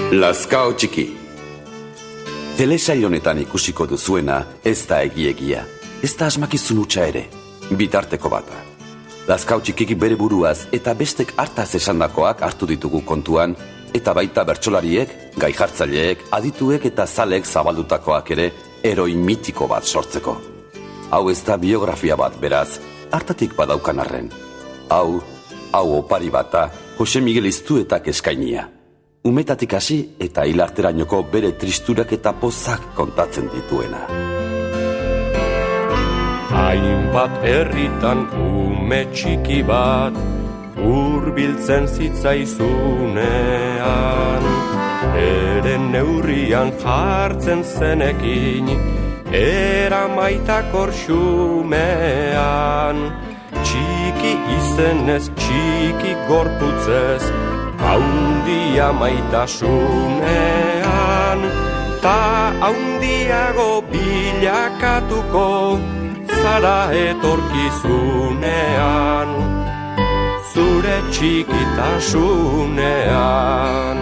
Lazkao txiki. Telesail honetan ikusiko duzuena ez da egiegia. Ez da asmakizun hutsa ere. Bitarteko bata. Lazkao txikik bere buruaz eta bestek hartaz esandakoak hartu ditugu kontuan, eta baita bertsolariek, gai jartzaileek, adituek eta zalek zabaldutakoak ere heroi mitiko bat sortzeko. Hau ez da biografia bat, beraz, hartatik badaukan arren. Hau opari bata, Jose Miguel Iztuetak eskainia. Umetatik hasi eta hilarterainoko bere tristurak eta pozak kontatzen dituena. Hainbat herritan ume txiki bat hurbiltzen zitzaizunean, eren neurrian jartzen zenekin eramaitakor xumean. Txiki izenez, txiki gorputzez, haundia maitasunean, ta haundiago bilakatuko zara etorkizunean, zure txikitasunean.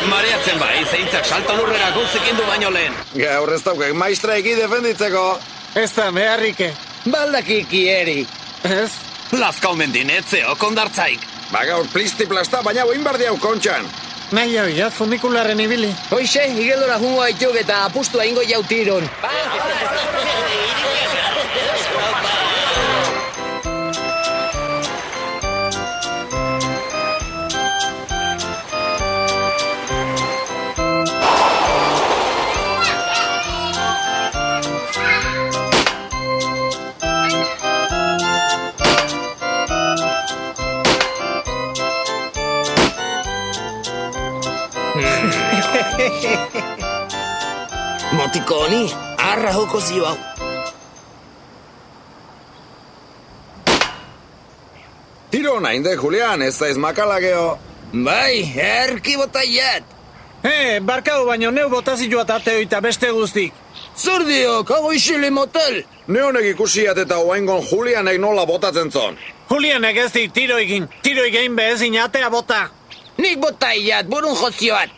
Mareatzen bai, zeintzak salto lurrera guzikindu baino lehen. Gaur ez daukek maistreiki defenditzeko. Ez da beharrike. Baldakiki eri. Ez? Lazkao mendin etzeo kondartzaik. Ba gaur plisti plasta, baina boin bardi hau kontxan. Nahi hau, ja, funikularen ibili. Hoxe, igeldora jungo haituk eta apustua ingo jau tiron. Motiko honi, arra joko zio hau. Tiro nainde, Julian, ez da ez makalageo. Bai, erki botaiat. Barkadu baino neu botazioa atateo eta beste guztik. Zurdiok, hau isili motel. Neonek ikusiat eta oaingon Julianek nola botatzen zon. Julianek ez dik tiroikin egin behezin atea bota. Nik botaiat, burun jozioat.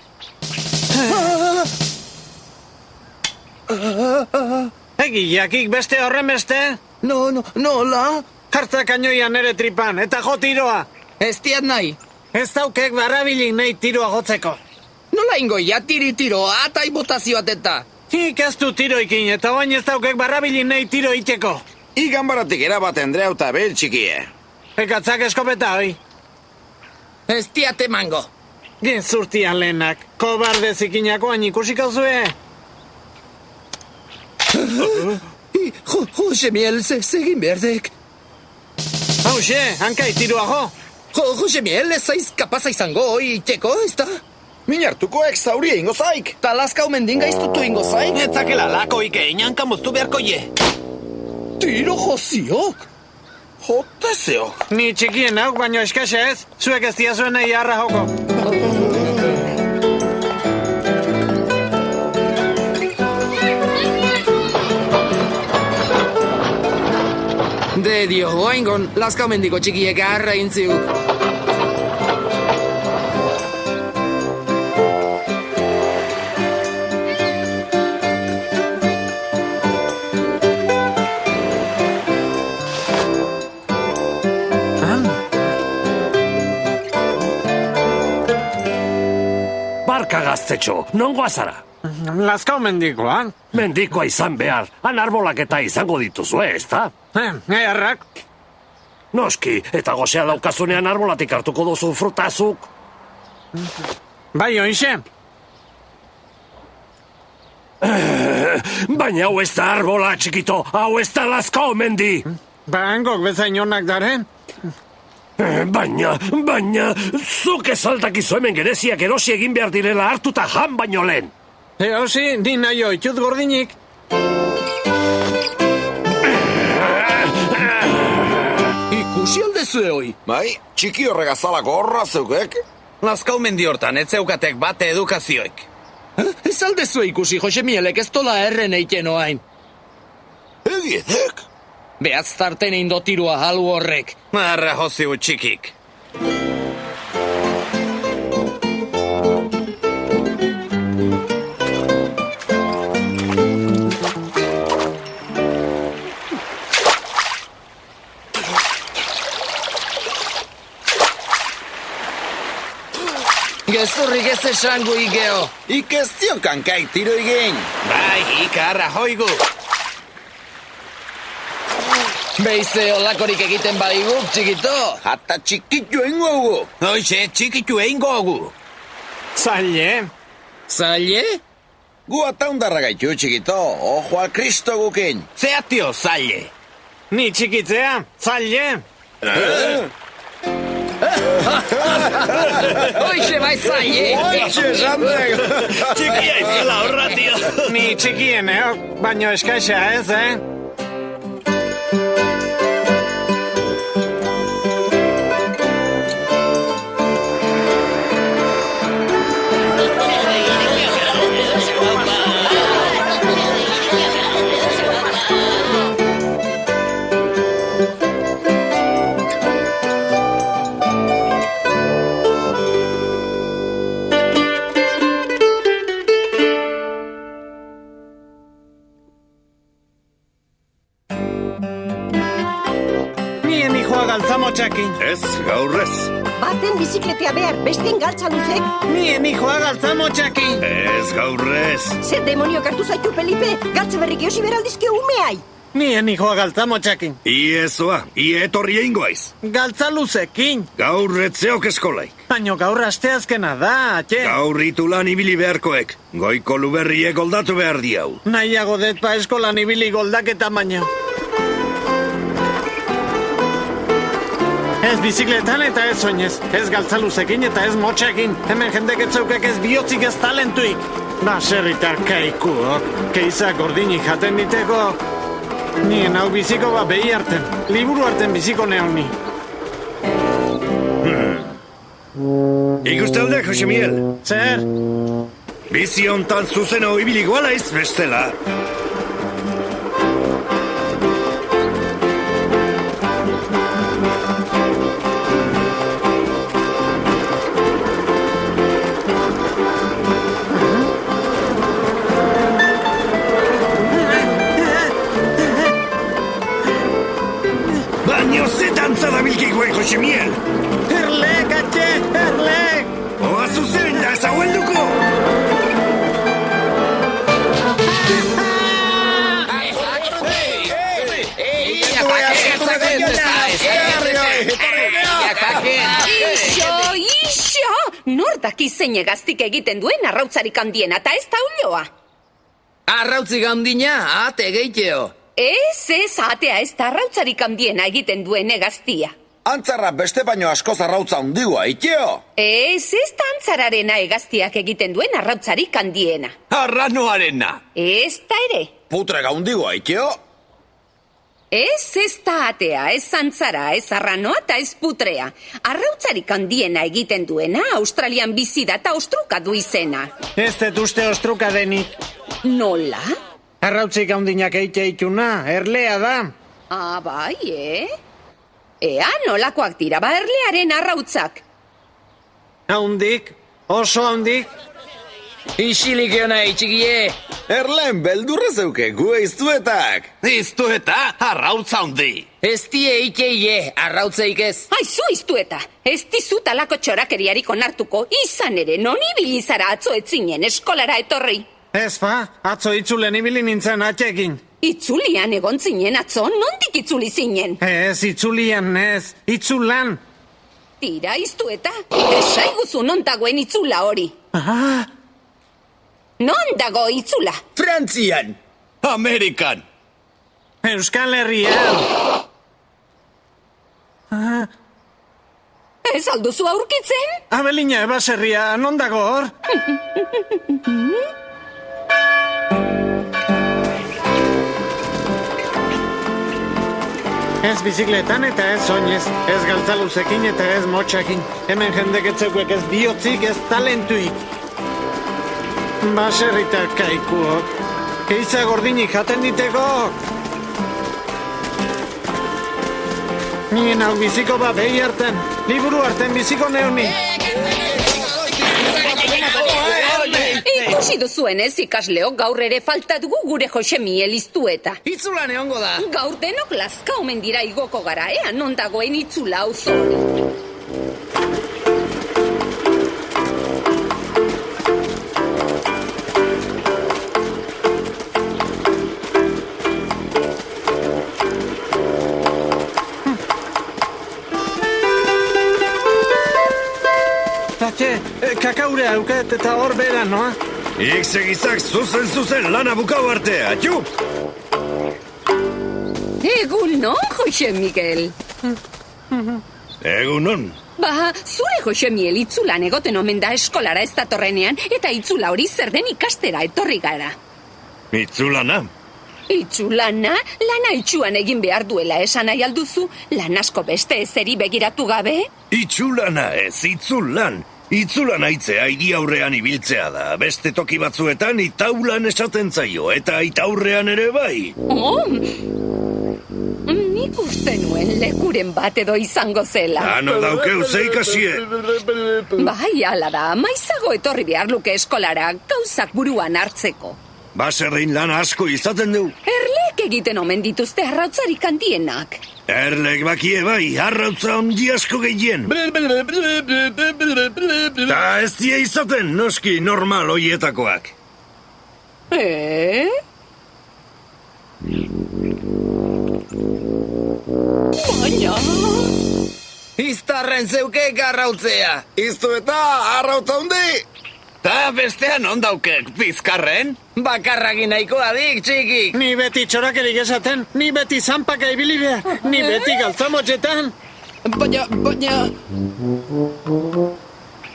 Egiakik beste horren beste? Nola? Jartzak ainoian nere tripan, eta jo tiroa. Ez diat nahi. Ez daukek barrabilik nahi tiroa jotzeko. Nola ingoia tiro, atai botazioat eta. Ez du tiroikin, eta bain ez daukek barrabilik nahi tiro iteko. Igan baratik erabat Andrea eta bel txikie. Ekatzak eskopeta hoi. Ez diat emango. Gezurtian lehenak, kobarde zikinakoan ikusiko zue. Jose Miel, zegin berdek. Hauxe, hankai tiroa jo. Jose Miel, ez zaiz kapaza izango hoi iteko, ez da? Minartukoek zauria ingo zaik. Ta Lazkao mendin gaiztutu ingo zaik. Etzakela lakoike, inanka moztu beharko je. Tiro joziok. Jotezeok. Ni txikien hauk baino eskase ez, zuek ez diazuen nahi harra joko. De dio, oaingon, Lazkao mendiko txikiek harra intziuk. Barka gaztetxo, nongoa zara? Lazkao mendikoan. Mendikoa izan behar, han arbolak eta izango dituzue, ez da? Harrak. Noski, eta gozea daukazunean arbolatik hartuko duzu frutazuk. Bai, oixe. Baina hau ez da arbola, txikito, hau ez da Lazkao mendi. Hangok bezain honak daren. Baina, zuk ez aldakizu hemen gereziak erosi egin behar direla hartuta jan baino lehen. Erosi, ni nahi oitut gordinik. ikusi aldezue hoi. Bai, txiki horrega zalako horra zeukek. Lazkaumendi hortan, ez zeukatek bate edukazioik. Ez aldezue ikusi, Jose Mielek ez tola erren eiken oain. Egiedek? Behatz tarten eindo tirua halu horrek. Arra joziu txikik. Gezurrik ez esango igeo. Ez diokan kai tiro egin. Bai, ikarra joigu. Beize olakorik egiten badiguk, txikito. Hata txikitu ingo gu. Hoxe, txikitu egingo gu. Zaile. Zaile? Gu ataundarra gaitu txikito, ojoa kristo gukin. Zeatio, zaile. Ni txikitzea, zaile. Hoxe bai zaile. Oitxe, esantek. Txikia izela horra, tio. Ni txikieneok, baino eskaxa ez, Nien hijoa galtzamo txakin. Ez, gaur ez. Baten bizikletea behar, besteen galtza luzek. Nien hijoa galtzamo txakin. Ez, gaur ez. Zer demonio kartu zaitu, Felipe? Galtza berrik eosi beraldizke umeai. Nien hijoa galtzamo txakin. Iezoa, etorri eingoaiz. Galtza luzekin. Gaur etzeok eskolaik. Baino gaur asteazkena da, atxe. Gaur itulan ibili beharkoek. Goiko luberriek goldatu behar diau. Nahiago dut pa eskolan ibili goldaketa baino. Ez bizikletan eta ez soinez. Ez galtza luzekin eta ez motxekin. Hemen jendek etzeukek ez bihotzik ez talentuik. Ba, serritar kaikuok. Keizak gordini jaten diteko. Nien hau biziko ba behi arten. Liburu arten biziko neon ni. Ikuste alde, Jose Miel. Zer? Bizi hontan zuzeno ibiliko alaiz bestela. Baino zetan zadabilkikoen, Jose Miel. Erlek, atxe, erlek! Oa zuzen da ez hauelduko! Ixo! Nor daki zein egaztik egiten duen arrautzarik handiena, eta ez da ulloa. Arrautzik handina, ate geiteo. Ez, atea ez da arrautzarik handiena egiten duen egaztia. Antzarra beste baino askoz arrautza hundigua, itxeo. Ez da antzararena egaztiak egiten duen arrautzarik handiena. Arranoarena! Ez da ere. Putrega hundigua, itxeo. Ez da atea, ez antzara, ez arranoa eta ez putrea. Arrautzarik handiena egiten duena Australian bizi da eta ostruka du izena. Ez dut uste ostruka denik. Nola? Arrautzik handinak eite ituna, erlea da. Bai, Ea, nolakoak dira ba erlearen arrautzak. Haundik, oso haundik. Isilik eona txikie. Erlen beldurra zeuke, gu eiztuetak. Iztu eta arrautza handi. Ez die ikeie, arrautzeik ez. Aizu iztu eta, ez dizut alako txorakeriarik onartuko, izan ere, non ibili zara atzo etzinen eskolara etorri. Ez ba, atzo itzulen ibili nintzen atxekin. Itzulian egon zinen atzo, nondik itzuli zinen? Ez, itzulian ez, itzulan. Tira, iztu eta, esaiguzu non dagoen itzula hori. Ah, Non dago itzula? Frantzian. Amerikan. Euskal Herrian. Ez alduzu aurkitzen? Abelina ebaserria, non dago hor? Ez bizikletan eta ez soinez, ez galtzaluzekin eta ez motxakin. Hemen jendek etzeuek ez bihotzik, ez talentuik. Baserritar kaikuok, keiza gordinik jaten ditekok. Nien hau biziko behi harten, liburu harten biziko neuni. Ikusi duzuenez, ikasleok gaur ere falta dugu gure Jose Miel iztueta. Itzulan egongo da. Gaur denok lazka omen dira igoko gara, ea non dagoen itzula auzo hori. Kakaure hauket eta hor bera, noa? Ik segizak zuzen lana bukau arte, atxu! Egun non, Jose Miguel? Egun non? Ba, zure Jose Miel itzulan egoten omen da eskolara ez datorrenean, eta itzula hori zer den ikastera etorri gara. Itzulana? Itzulana, lana itxuan egin behar duela esan nahi alduzu, lan asko beste ezeri begiratu gabe? Itzulana ez, itzulan. Itzulan aitzea hiri aurrean ibiltzea da. Beste toki batzuetan itaulan esaten zaio, eta itaurrean ere bai. Nik uste nuen lekuren bat edo izango zela. Ano daukeu zeikasie. Bai, ala da, maizago etorri behar luke eskolara, gauzak buruan hartzeko. Baserrein lan asko izaten du. Erleek egiten omen dituzte arrautzarik handienak. Erlek bakie bai, arrautza ondi asko gehien. Ta ez die izaten, noski normal hoietakoak. Baina... Iztarren zeukek arrautzea. Iztu eta arrautza hundi! Ta bestean ondaukek, bizkarren? Bakarragin nahikoa dik, txikik. Ni beti txorakerik esaten, ni beti zanpaka ibili behar, ni beti galtzamotxetan. Baina...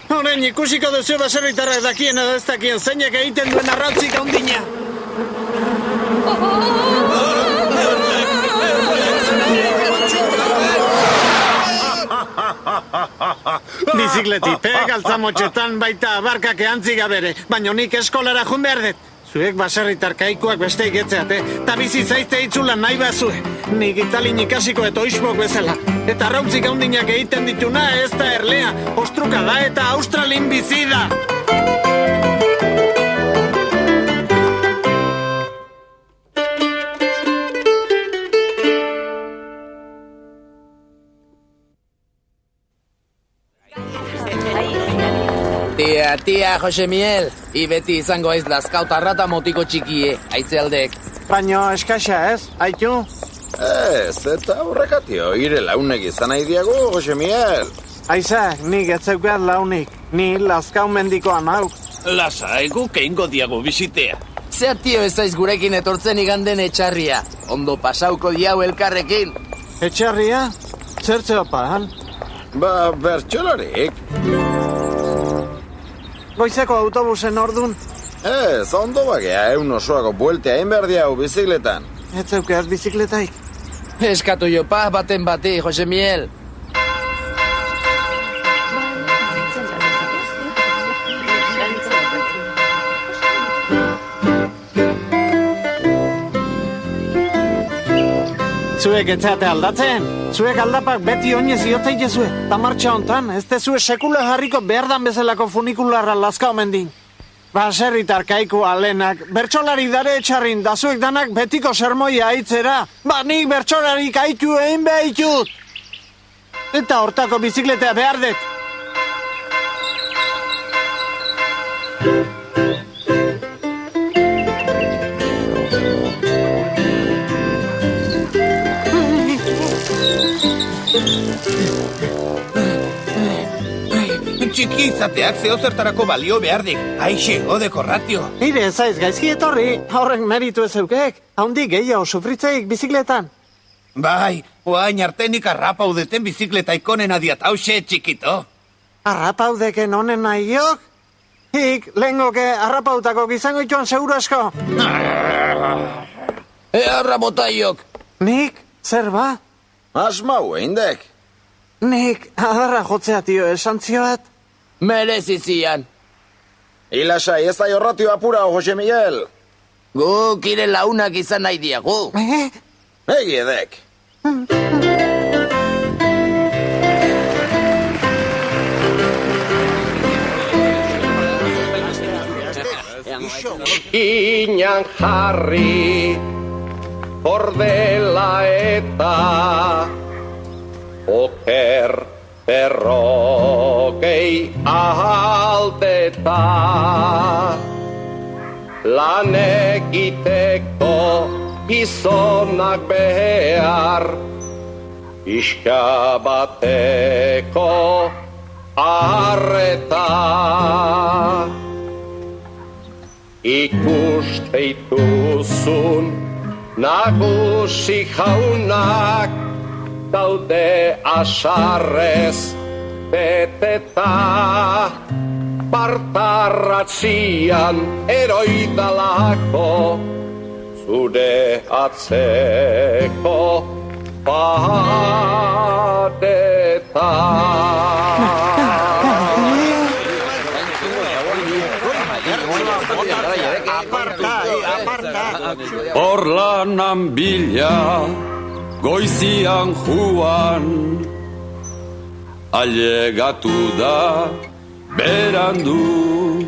Horen ikusiko duzu baserritarrak dakien edo ez dakien zeinek egiten duen arrautzik handina. Bizikletipe, galtzamotxetan baita abarkake antziga bere, baina nik eskolara jun behar dut. Zuek baserritar kaikuak beste igetzeate, eta bizi zaizte itzulan nahi bazue. Nik italin ikasiko eta oizbok bezala. Eta arrautzik handinak egiten dituna ez da erlea, ostruka da eta Australin bizi da. Tia, Jose Miel, beti izango ez lazkauta rata motiko txikie, aitzealdek. Baina eskaxa ez, aitu? Ez, eta horrekatio, ire launek izan nahi diago, Jose Miel. Aiza, nik etzeukat launik, ni lazkau mendikoan hau. Lasa, egu keingo diago bizitea. Zea tio ezaiz gurekin etortzen iganden etxarria, ondo pasauko diau elkarrekin. Etxarria? Zertzeo pan? Ba, bertxolarik. Goizeko autobusen ordun? Ez, ondo bagea, eun osoako bueltea inberdia hau bizikletan. Ez zeukeaz bizikletaik. Eskatu jo pa baten bati, Jose Miel. Zuek etzate aldatzen? Zuek aldapak beti oinez iotzei jezue. Ta martxa hontan, ez tezue sekula jarriko behardan bezalako funikularra lazka omen din. Baserritar kaiku alenak, bertsolari dare etxarrin, da zuek danak betiko sermoia aitzera. Ba nik bertsolari kaiku egin behitut. Eta hortako bizikletea behar dut. Txiki izateak zehozertarako balio behardik. Aixe, odeko ratio. Nire ezaiz gaizki etorri, horrek meritu ez eukek. Haundi gehiago sufritzeik bizikletan. Bai, oain artenik arrapaudeten bizikleta ikonen adiat hause, txikito. Arrapaudeken honen nahiok? Hik, lehengoke arrapautako gizango ituan seguro asko. Arra botaiok. Nik, zer ba? Asmau, eindek. Nik adarra jotzea tio esan zioat. Merezizian. Ilasai, ez da jorratio apura, Jose Miguel. Guk ire launak izan nahi diagu. Egi edek. Inan jarri bordela eta oker berrogei aldeta lan egiteko gizonak behar iska bateko arreta ikusteituzun nagusi jaunak daude asarrez beteta partarratzian eroidalako zure atzeko pateta. Orlanan bila, goizian juan, ailegatu da berandu.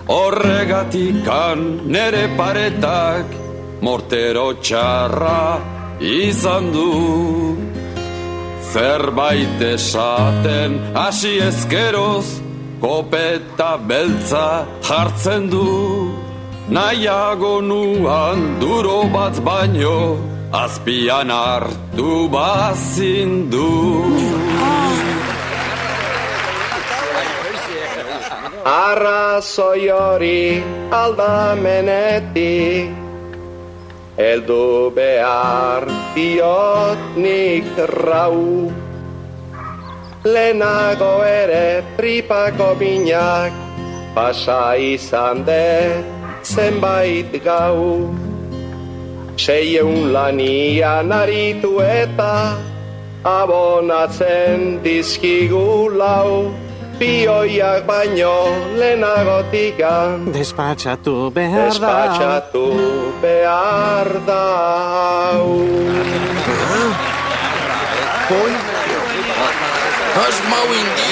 Horregatikan nere paretak mortero txarra izan du. Zerbait esaten hasi ezkeroz, kopeta beltza jartzen du. Nahiago nuan duro bat baino, azpian hartu bazindu. Arrazoi hori aldamenetik heldu behar diot nik rau. Lehenago ere tripako minak pasa izan de zenbait gau. 600 lanian aritu eta abonatzen dizkigu lau. Bioiak baino lehenagotikan Despatxatu behar da. Despatxatu behar da. Asmau indi!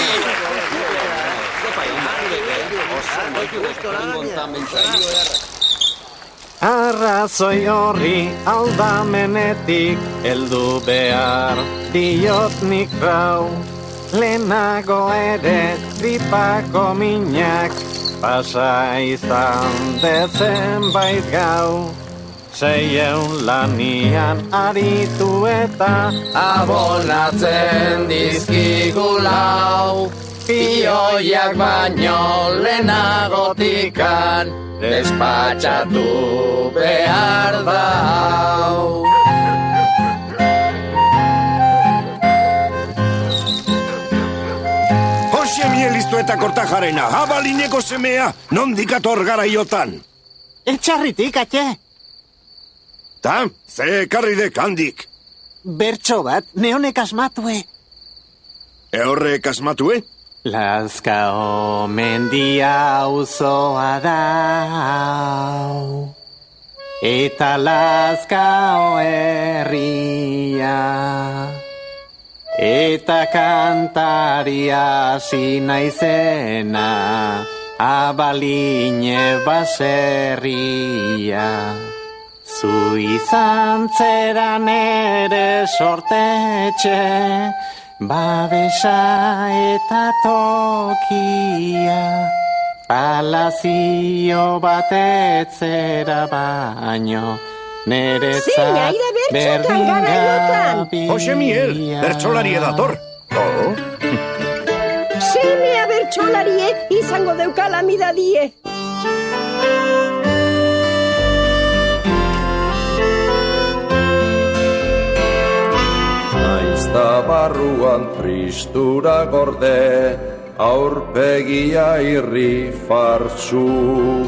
Arrazoi horri aldamenetik heldu behar diot nik rau. Lehenago ere tripako minak pasa izan dezen bait gau. 600 lanian aritu eta abonatzen dizkigu lau. Bioiak baino lehenagotikan despatxatu behar dau. Jose Mielizto eta Kortajarena, abalineko semea, nondikator garaiotan. Etxarritik, atxe. Ta, ze ekarridek handik. Bertso bat, neonek asmatue. Horrek asmatue? Lazkao mendia auzoa dau, eta Lazkao herria, eta kantaria hasi naizena, abaline baserria. Zu izan zera nere sortetxe, babesa eta tokia, palazio batetzera baino, neretzat berdin gabi. Jose Miel, bertsolari edator. Oh? Semea bertsolarie izango deukala midadie. Da barruan tristura gorde, aurpegia irri fartzu.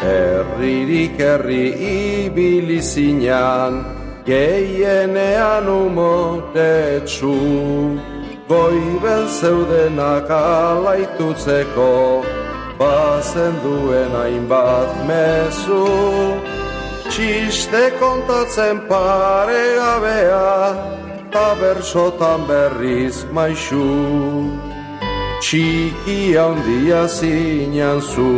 Herririk herri ibili zinan, Gehienean umotetsu, goibel zeudenak alaitutzeko, bazen duen hainbat mezu, txiste kontatzen paregabea, ta bersotan berriz maixu. Txiki handia zinan zu.